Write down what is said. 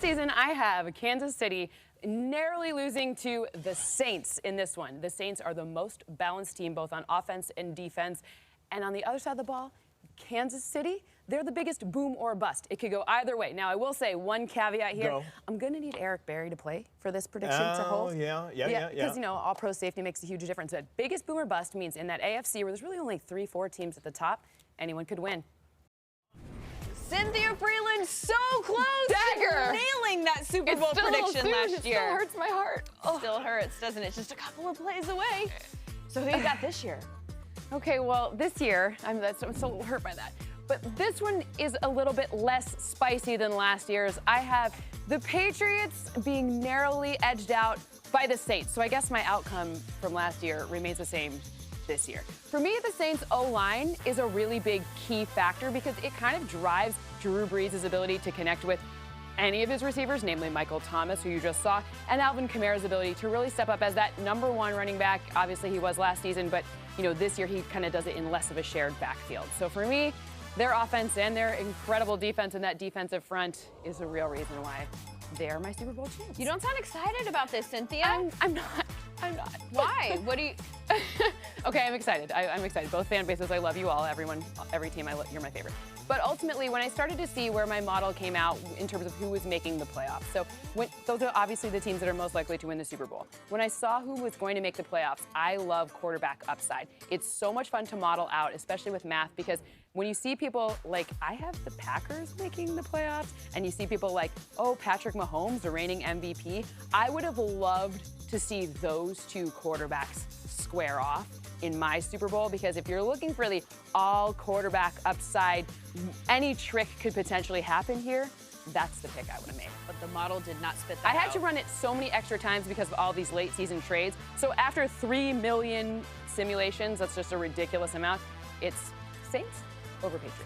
Season, I have Kansas City narrowly losing to the Saints in this one. The Saints are the most balanced team, both on offense and defense. And on the other side of the ball, Kansas City, they're the biggest boom or bust. It could go either way. Now, I will say one caveat here. Go. I'm going to need Eric Berry to play for this prediction to hold. Yeah. Because, you know, all-pro safety makes a huge difference. But biggest boom or bust means in that AFC where there's really only 3-4 teams at the top, anyone could win. Cynthia Frelund so close Dagger. to nailing that Super Bowl prediction last year. It still hurts my heart. It still hurts, doesn't it? It's just a couple of plays away. So who you got this year? Okay, well, this year, I'm so hurt by that. But this one is a little bit less spicy than last year's. I have the Patriots being narrowly edged out by the Saints. So I guess my outcome from last year remains the same this year. For me, the Saints O-line is a really big key factor because it kind of drives Drew Brees' ability to connect with any of his receivers, namely Michael Thomas, who you just saw, and Alvin Kamara's ability to really step up as that #1 running back. Obviously, he was last season, but you know, this year he kind of does it in less of a shared backfield. So for me, their offense and their incredible defense and that defensive front is the real reason why they are my Super Bowl champs. You don't sound excited about this, Cynthia. I'm not. Why? What do you... Okay, I'm excited. I'm excited. Both fan bases, I love you all. Everyone, every team, you're my favorite. But ultimately, when I started to see where my model came out in terms of who was making the playoffs, so those are obviously the teams that are most likely to win the Super Bowl. When I saw who was going to make the playoffs, I love quarterback upside. It's so much fun to model out, especially with math, because when you see people like, I have the Packers making the playoffs, and you see people like, oh, Patrick Mahomes, the reigning MVP, I would have loved to see those two quarterbacks square off in my Super Bowl, because if you're looking for the all quarterback upside, any trick could potentially happen here. That's the pick I would have made. But the model did not spit that I had out. to run it so many extra times because of all these late season trades. So after 3 million simulations, that's just a ridiculous amount. It's Saints over Patriots.